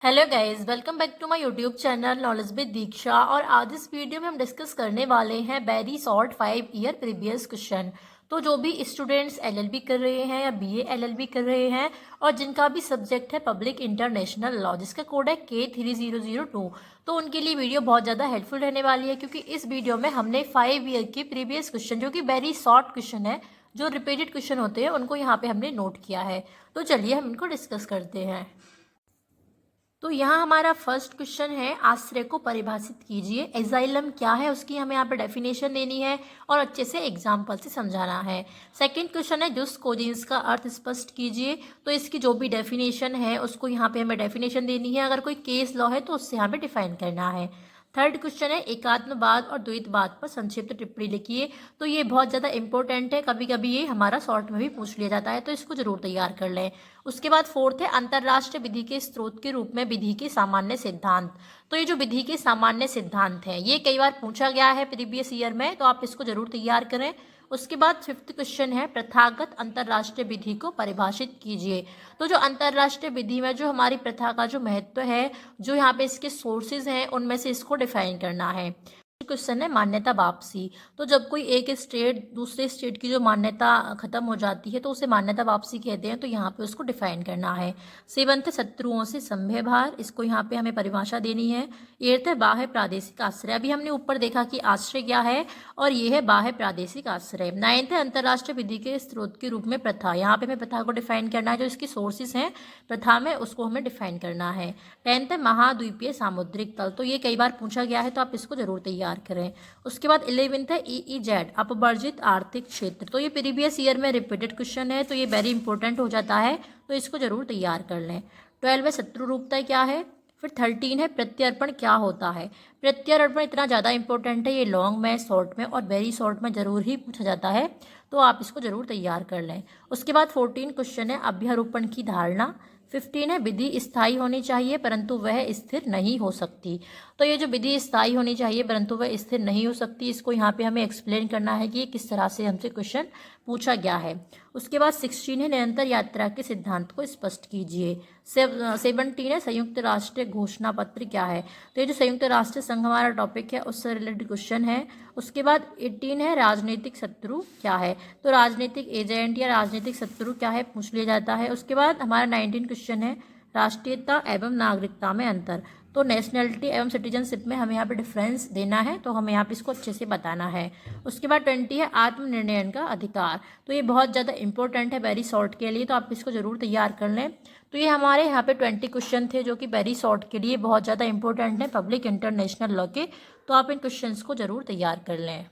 Hello guys, welcome back to my YouTube channel knowledge with Diksha. और आज इस video में हम डिस्कस करने वाले हैं very short 5 year previous question. तो जो भी स्टूडेंट्स एलएलबी कर रहे हैं या बीए एलएलबी कर रहे हैं और जिनका भी सब्जेक्ट है पब्लिक इंटरनेशनल लॉ, जिसका कोड है K3002, तो उनके लिए वीडियो बहुत ज़्यादा हेल्पफुल रहने वाली है, क्योंकि इस वीडियो में हमने 5 ईयर के प्रीवियस क्वेश्चन, जो कि वेरी शॉर्ट क्वेश्चन है, जो रिपीटेड क्वेश्चन होते हैं, उनको यहाँ पे हमने नोट किया है। तो चलिए हम इनको डिस्कस करते हैं। तो यहाँ हमारा फर्स्ट क्वेश्चन है, आश्रय को परिभाषित कीजिए। एजाइलम क्या है, उसकी हमें यहाँ पे डेफिनेशन देनी है और अच्छे से एग्जाम्पल से समझाना है। सेकंड क्वेश्चन है, जुस कोजिन्स का अर्थ स्पष्ट कीजिए। तो इसकी जो भी डेफिनेशन है उसको यहाँ पे हमें डेफिनेशन देनी है। अगर कोई केस लॉ है तो उससे यहाँ पे डिफाइन करना है। थर्ड क्वेश्चन है, एकात्मवाद और द्वैतवाद पर संक्षिप्त टिप्पणी लिखिए। तो ये बहुत ज़्यादा इंपॉर्टेंट है, कभी कभी ये हमारा शॉर्ट में भी पूछ लिया जाता है, तो इसको जरूर तैयार कर लें। उसके बाद फोर्थ है, अंतर्राष्ट्रीय विधि के स्रोत के रूप में विधि के सामान्य सिद्धांत। तो ये जो विधि के सामान्य सिद्धांत हैं, ये कई बार पूछा गया है प्रीवियस ईयर में, तो आप इसको जरूर तैयार करें। उसके बाद फिफ्थ क्वेश्चन है, प्रथागत अंतर्राष्ट्रीय विधि को परिभाषित कीजिए। तो जो अंतर्राष्ट्रीय विधि में जो हमारी प्रथा का जो महत्व है, जो यहाँ पे इसके सोर्सेज हैं, उनमें से इसको डिफाइन करना है। क्वेश्चन है, मान्यता वापसी। तो जब कोई एक स्टेट दूसरे स्टेट की जो मान्यता खत्म हो जाती है तो उसे मान्यता वापसी कहते हैं, तो यहाँ पे उसको डिफाइन करना है। सेवंथ, शत्रुओं से संभय भार, इसको यहाँ पे हमें परिभाषा देनी है। एर्थ है, बाह्य प्रादेशिक आश्रय। अभी हमने ऊपर देखा कि आश्रय क्या है, और ये है बाह्य प्रादेशिक आश्रय। नाइन्थ है, अंतर्राष्ट्रीय विधि के स्रोत के रूप में प्रथा। यहाँ पे हमें प्रथा को डिफाइन करना है, जो इसकी सोर्सेस हैं प्रथा में, उसको हमें डिफाइन करना है। टेंथ है, महाद्वीपीय सामुद्रिक तल। तो ये कई बार पूछा गया है, तो आप इसको जरूर तैयार करें। उसके बाद 11th है, EEZ, अपवर्जित आर्थिक क्षेत्र। तो ये प्रीवियस ईयर में रिपीटेड क्वेश्चन है, तो ये वेरी इंपॉर्टेंट हो जाता है, तो इसको जरूर तैयार कर लें। 12 है, शत्रुरूपता क्या है। फिर 13 है, प्रत्यर्पण क्या होता है। प्रत्यर्पण इतना ज़्यादा इंपॉर्टेंट है, ये लॉन्ग में, शॉर्ट में और वेरी शॉर्ट में जरूर ही पूछा जाता है, तो आप इसको जरूर तैयार कर लें। उसके बाद 14 क्वेश्चन है, अभ्यारोपण की धारणा। 15 है, विधि स्थायी होनी चाहिए परंतु वह स्थिर नहीं हो सकती। तो ये जो विधि स्थायी होनी चाहिए परंतु वह स्थिर नहीं हो सकती, इसको यहाँ पे हमें एक्सप्लेन करना है कि ये किस तरह से हमसे क्वेश्चन पूछा गया है। उसके बाद 16 है, निरंतर यात्रा के सिद्धांत को स्पष्ट कीजिए। 17 है, संयुक्त राष्ट्र घोषणा पत्र क्या है। तो ये जो संयुक्त राष्ट्र संघ हमारा टॉपिक है, उससे रिलेटेड क्वेश्चन है। उसके बाद 18 है, राजनीतिक शत्रु क्या है। तो राजनीतिक एजेंट या राजनीतिक शत्रु क्या है पूछ लिया जाता है। उसके बाद हमारा 19 क्वेश्चन है, राष्ट्रीयता एवं नागरिकता में अंतर। तो नेशनलिटी एवं सिटीजनशिप में हमें यहाँ पे डिफरेंस देना है, तो हमें यहाँ पे इसको अच्छे से बताना है। उसके बाद 20 है, आत्मनिर्णय का अधिकार। तो ये बहुत ज़्यादा इंपॉर्टेंट है वेरी शॉर्ट के लिए, तो आप इसको जरूर तैयार कर लें। तो ये हमारे यहाँ पे 20 क्वेश्चन थे, जो कि वेरी शॉर्ट के लिए बहुत ज़्यादा इंपॉर्टेंट है पब्लिक इंटरनेशनल लॉ के, तो आप इन क्वेश्चंस को जरूर तैयार कर लें।